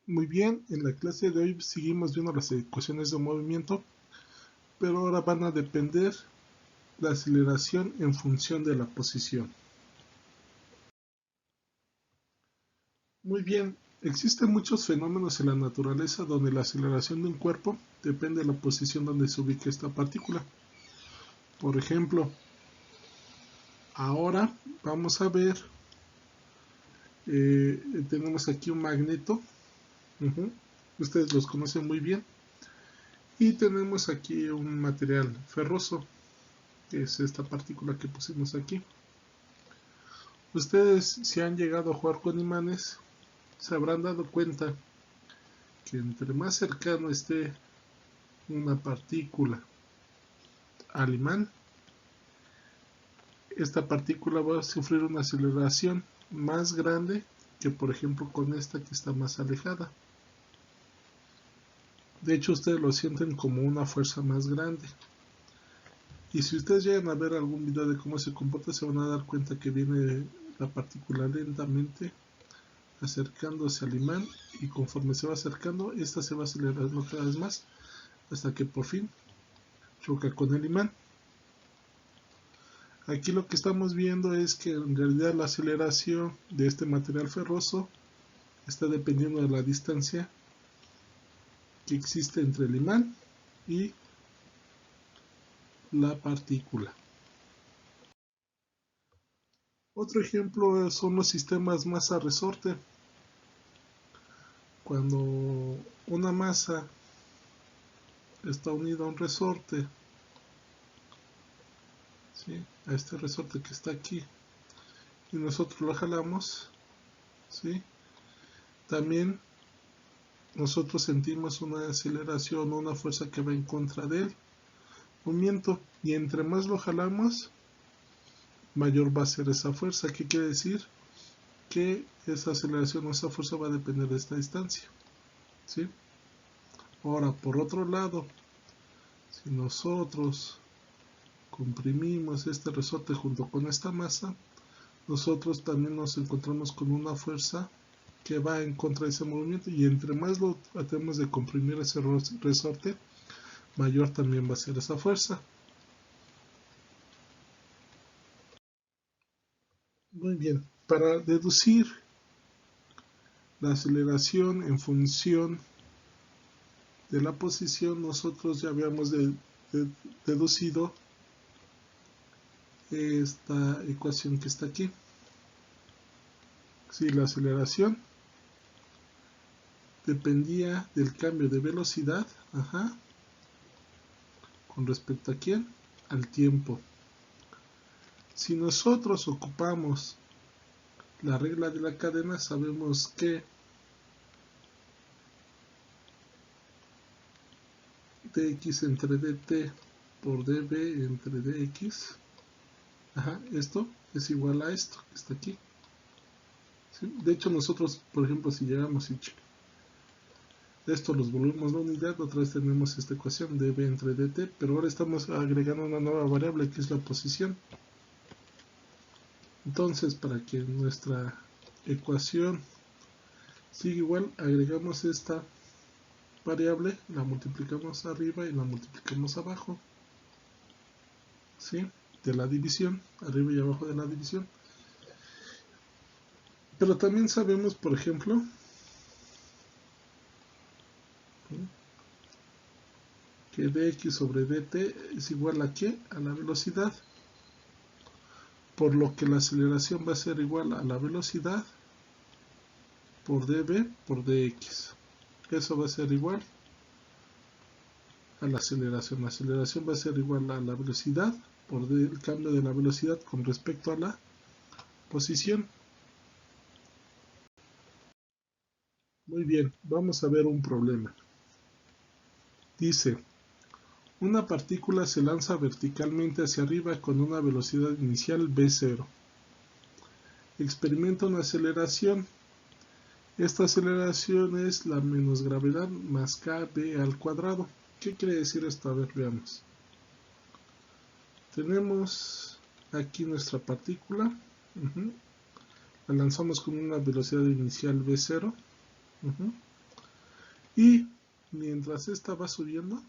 Muy bien, en la clase de hoy seguimos viendo las ecuaciones de movimiento, pero ahora van a depender la aceleración en función de la posición. Muy bien, existen muchos fenómenos en la naturaleza donde la aceleración de un cuerpo depende de la posición donde se ubique esta partícula. Por ejemplo, ahora vamos a ver, tenemos aquí un magneto, ustedes los conocen muy bien, y tenemos aquí un material ferroso, que es esta partícula que pusimos aquí. Ustedes, si han llegado a jugar con imanes, se habrán dado cuenta que entre más cercano esté una partícula al imán, esta partícula va a sufrir una aceleración más grande que, por ejemplo, con esta que está más alejada. De hecho, ustedes lo sienten como una fuerza más grande. Y si ustedes llegan a ver algún video de cómo se comporta, se van a dar cuenta que viene la partícula lentamente acercándose al imán, y conforme se va acercando, esta se va acelerando cada vez más hasta que por fin choca con el imán. Aquí lo que estamos viendo es que en realidad la aceleración de este material ferroso está dependiendo de la distancia que existe entre el imán y la partícula. Otro ejemplo son los sistemas masa-resorte. Cuando una masa está unida a un resorte, ¿sí?, a este resorte que está aquí, y nosotros lo jalamos, ¿sí?, también nosotros sentimos una aceleración o una fuerza que va en contra del movimiento, y entre más lo jalamos, mayor va a ser esa fuerza. ¿Qué quiere decir? Que esa aceleración o esa fuerza va a depender de esta distancia, ¿sí? Ahora, por otro lado, si nosotros comprimimos este resorte junto con esta masa, nosotros también nos encontramos con una fuerza que va en contra de ese movimiento, y entre más lo tratemos de comprimir ese resorte, mayor también va a ser esa fuerza. Muy bien, para deducir la aceleración en función de la posición, nosotros ya habíamos deducido esta ecuación que está aquí. Si la aceleración dependía del cambio de velocidad, con respecto a quién, al tiempo. Si nosotros ocupamos la regla de la cadena, sabemos que dx entre dt por dv entre dx, esto es igual a esto que está aquí, ¿sí? De hecho, nosotros, por ejemplo, si llegamos y esto los volvemos a la unidad, otra vez tenemos esta ecuación dv entre dt, pero ahora estamos agregando una nueva variable que es la posición. Entonces, para que nuestra ecuación siga igual, agregamos esta variable, la multiplicamos arriba y la multiplicamos abajo, ¿sí?, de la división, arriba y abajo de la división. Pero también sabemos, por ejemplo, que dx sobre dt es igual a ¿qué? A la velocidad, por lo que la aceleración va a ser igual a la velocidad por dv por dx. Eso va a ser igual a la aceleración. La aceleración va a ser igual a la velocidad por el cambio de la velocidad con respecto a la posición. Muy bien, vamos a ver un problema. Dice, una partícula se lanza verticalmente hacia arriba con una velocidad inicial v0. Experimenta una aceleración. Esta aceleración es la menos gravedad más kb al cuadrado. ¿Qué quiere decir esto? A ver, veamos. Tenemos aquí nuestra partícula. La lanzamos con una velocidad inicial v0. Y mientras esta va subiendo,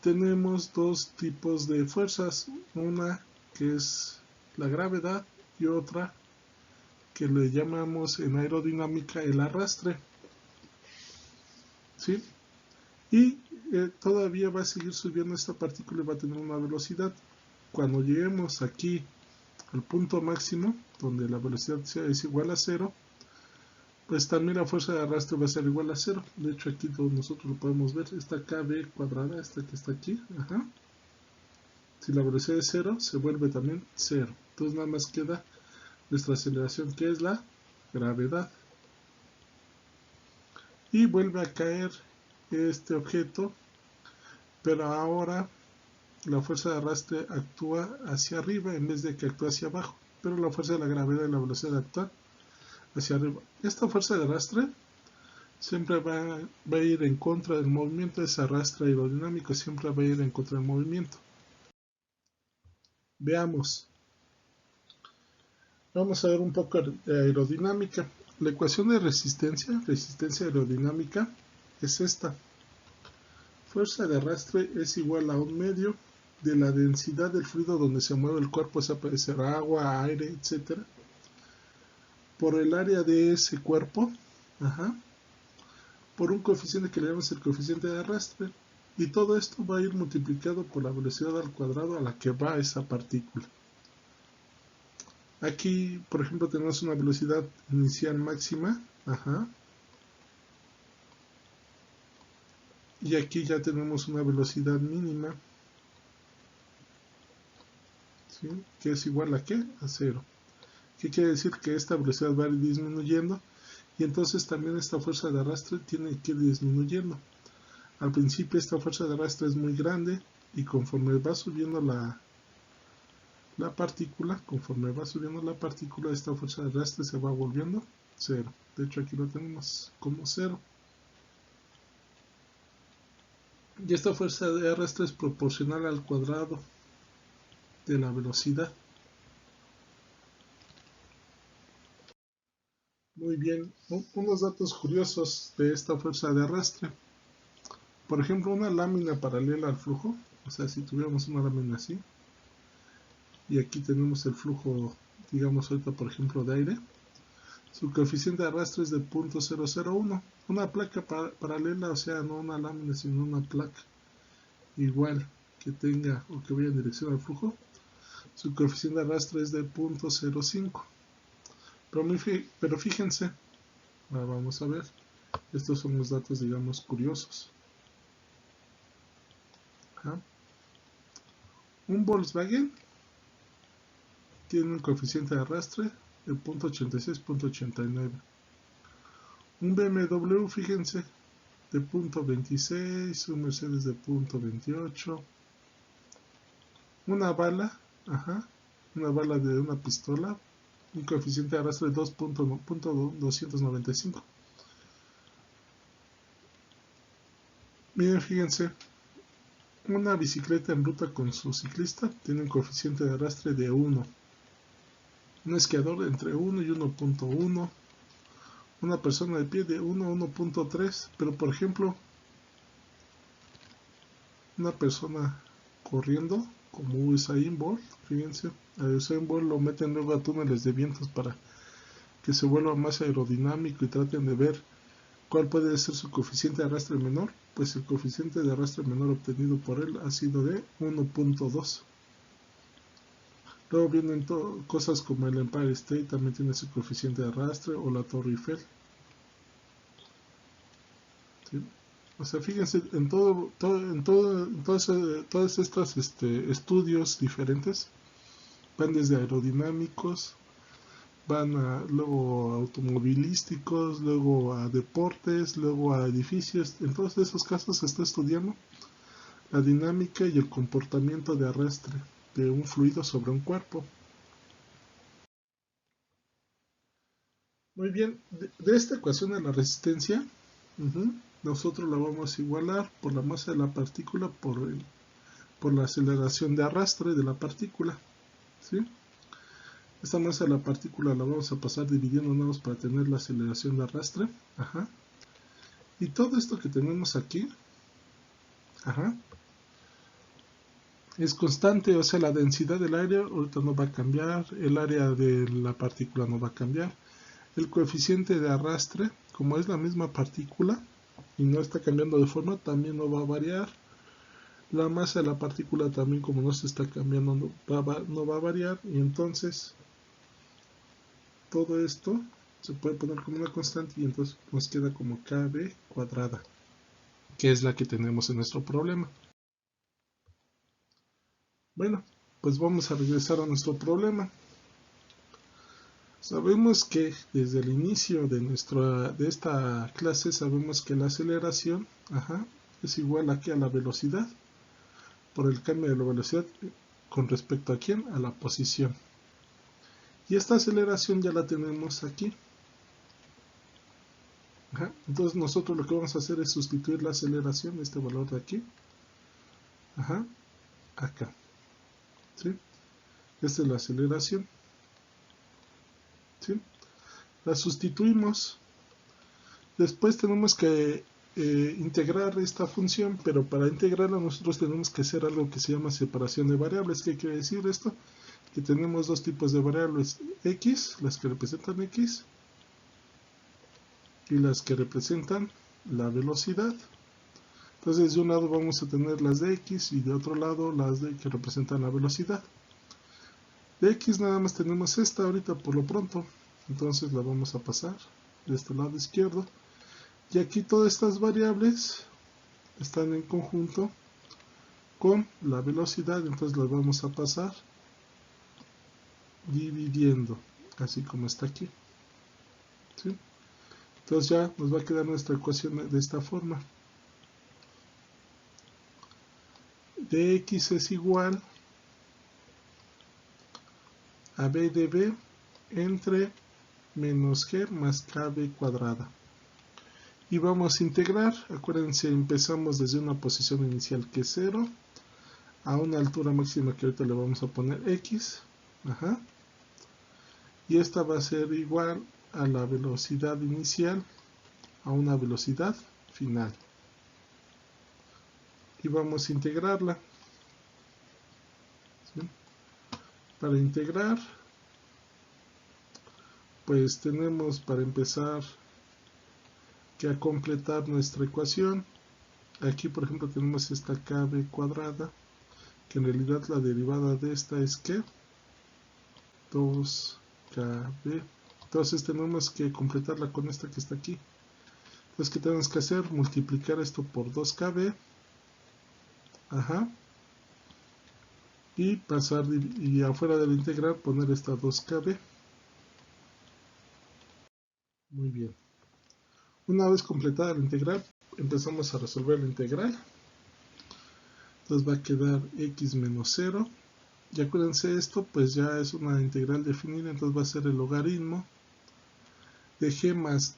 tenemos dos tipos de fuerzas, una que es la gravedad y otra que le llamamos en aerodinámica el arrastre, ¿sí? Y todavía va a seguir subiendo esta partícula y va a tener una velocidad. Cuando lleguemos aquí al punto máximo, donde la velocidad es igual a 0, pues también la fuerza de arrastre va a ser igual a 0. De hecho, aquí nosotros lo podemos ver, esta kb cuadrada, esta que está aquí, si la velocidad es 0, se vuelve también 0. Entonces nada más queda nuestra aceleración, que es la gravedad. Y vuelve a caer este objeto, pero ahora la fuerza de arrastre actúa hacia arriba en vez de que actúe hacia abajo, pero la fuerza de la gravedad y la velocidad actúan hacia arriba. Esta fuerza de arrastre siempre va a ir en contra del movimiento. Ese arrastre aerodinámico siempre va a ir en contra del movimiento. Veamos. Vamos a ver un poco de aerodinámica. La ecuación de resistencia aerodinámica, es esta. Fuerza de arrastre es igual a 1/2 de la densidad del fluido donde se mueve el cuerpo, sea puede ser agua, aire, etc., por el área de ese cuerpo, por un coeficiente que le llamamos el coeficiente de arrastre, y todo esto va a ir multiplicado por la velocidad al cuadrado a la que va esa partícula. Aquí, por ejemplo, tenemos una velocidad inicial máxima, y aquí ya tenemos una velocidad mínima, ¿sí?, que es igual a ¿qué? A 0. ¿Qué quiere decir? Que esta velocidad va a ir disminuyendo, y entonces también esta fuerza de arrastre tiene que ir disminuyendo. Al principio esta fuerza de arrastre es muy grande, y conforme va subiendo la partícula, esta fuerza de arrastre se va volviendo 0. De hecho, aquí lo tenemos como 0. Y esta fuerza de arrastre es proporcional al cuadrado de la velocidad. Muy bien, unos datos curiosos de esta fuerza de arrastre. Por ejemplo, una lámina paralela al flujo, o sea, si tuviéramos una lámina así, y aquí tenemos el flujo, digamos ahorita por ejemplo de aire, su coeficiente de arrastre es de 0.001. Una placa paralela, o sea, no una lámina, sino una placa igual que tenga o que vaya en dirección al flujo, su coeficiente de arrastre es de 0.05. Pero fíjense, ahora vamos a ver, estos son los datos, digamos, curiosos. Un Volkswagen tiene un coeficiente de arrastre de 0.86, 0.89. Un BMW, fíjense, de 0.26, un Mercedes de 0.28. Una bala, una bala de una pistola, un coeficiente de arrastre de 2.295. Miren, fíjense, una bicicleta en ruta con su ciclista tiene un coeficiente de arrastre de 1. Un esquiador entre 1 y 1.1. Una persona de pie de 1 a 1.3. Pero por ejemplo, una persona corriendo como Usain Bolt, fíjense, a Usain Bolt lo meten luego a túneles de vientos para que se vuelva más aerodinámico y traten de ver cuál puede ser su coeficiente de arrastre menor. Pues el coeficiente de arrastre menor obtenido por él ha sido de 1.2. Luego vienen cosas como el Empire State, también tiene su coeficiente de arrastre, o la Torre Eiffel. ¿Sí? O sea, fíjense, en todos estos estudios diferentes van desde aerodinámicos, van luego a automovilísticos, luego a deportes, luego a edificios. En todos esos casos se está estudiando la dinámica y el comportamiento de arrastre de un fluido sobre un cuerpo. Muy bien, de esta ecuación de la resistencia, nosotros la vamos a igualar por la masa de la partícula por la aceleración de arrastre de la partícula, ¿sí? Esta masa de la partícula la vamos a pasar dividiendo nada más para tener la aceleración de arrastre, Y todo esto que tenemos aquí, es constante, o sea, la densidad del aire ahorita no va a cambiar, el área de la partícula no va a cambiar, el coeficiente de arrastre, como es la misma partícula y no está cambiando de forma, también no va a variar. La masa de la partícula también, como no se está cambiando, no va a variar, y entonces todo esto se puede poner como una constante y entonces nos queda como kb cuadrada, que es la que tenemos en nuestro problema. Bueno, pues vamos a regresar a nuestro problema. Sabemos que desde el inicio de esta clase sabemos que la aceleración es igual aquí a la velocidad por el cambio de la velocidad con respecto a quién, a la posición. Y esta aceleración ya la tenemos aquí. Entonces nosotros lo que vamos a hacer es sustituir la aceleración, este valor de aquí, acá. ¿Sí? Esta es la aceleración. ¿Sí? La sustituimos. Después tenemos que integrar esta función, pero para integrarla nosotros tenemos que hacer algo que se llama separación de variables. ¿Qué quiere decir esto? Que tenemos dos tipos de variables, x, las que representan x, y las que representan la velocidad. Entonces de un lado vamos a tener las de x y de otro lado las de que representan la velocidad. De x nada más tenemos esta ahorita por lo pronto, entonces la vamos a pasar de este lado izquierdo. Y aquí todas estas variables están en conjunto con la velocidad, entonces las vamos a pasar dividiendo, así como está aquí. ¿Sí? Entonces ya nos va a quedar nuestra ecuación de esta forma. Dx es igual a b de b entre menos g más kb cuadrada. Y vamos a integrar, acuérdense, empezamos desde una posición inicial que es 0 a una altura máxima que ahorita le vamos a poner x, y esta va a ser igual a la velocidad inicial a una velocidad final. Y vamos a integrarla. ¿Sí? Para integrar, pues tenemos para empezar que a completar nuestra ecuación. Aquí por ejemplo tenemos esta kb cuadrada, que en realidad la derivada de esta es que 2kb. Entonces tenemos que completarla con esta que está aquí. Entonces, ¿qué tenemos que hacer? Multiplicar esto por 2kb. Y pasar, y afuera del integral poner esta 2kb. Muy bien. Una vez completada la integral, empezamos a resolver la integral. Entonces va a quedar x menos 0. Y acuérdense, esto pues ya es una integral definida, entonces va a ser el logaritmo de g más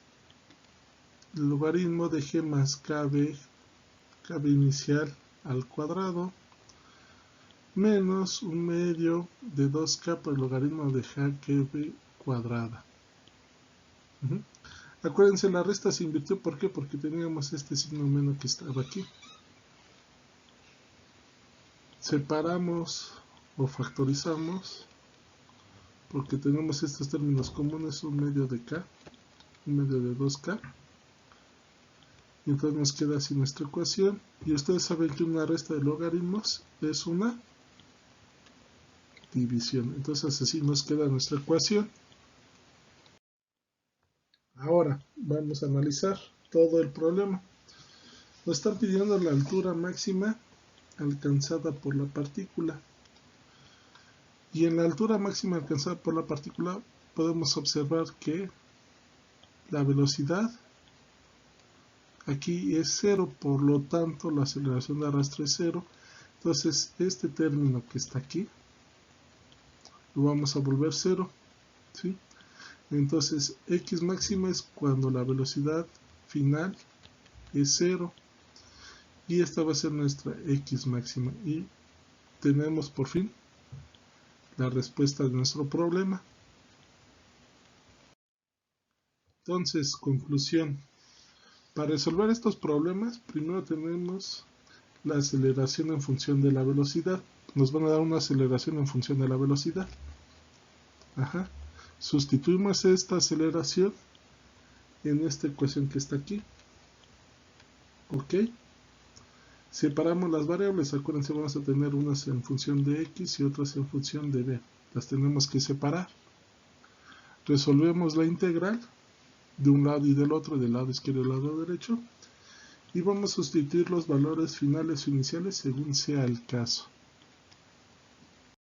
kb inicial al cuadrado menos un medio de 2k por el logaritmo de kb cuadrada. Acuérdense, la resta se invirtió, ¿por qué? Porque teníamos este signo menos que estaba aquí. Separamos o factorizamos porque tenemos estos términos comunes, un medio de k, un medio de 2k. Y entonces nos queda así nuestra ecuación. Y ustedes saben que una resta de logaritmos es una división. Entonces así nos queda nuestra ecuación. Ahora vamos a analizar todo el problema. Nos están pidiendo la altura máxima alcanzada por la partícula. Y en la altura máxima alcanzada por la partícula podemos observar que la velocidad aquí es 0, por lo tanto la aceleración de arrastre es 0. Entonces este término que está aquí lo vamos a volver 0. ¿Sí? Entonces x máxima es cuando la velocidad final es 0. Y esta va a ser nuestra x máxima. Y tenemos por fin la respuesta de nuestro problema. Entonces, conclusión. Para resolver estos problemas, primero tenemos la aceleración en función de la velocidad. Nos van a dar una aceleración en función de la velocidad. Ajá. Sustituimos esta aceleración en esta ecuación que está aquí. Ok. Separamos las variables. Acuérdense, vamos a tener unas en función de x y otras en función de b. Las tenemos que separar. Resolvemos la integral de un lado y del otro, del lado izquierdo y del lado derecho. Y vamos a sustituir los valores finales o iniciales según sea el caso.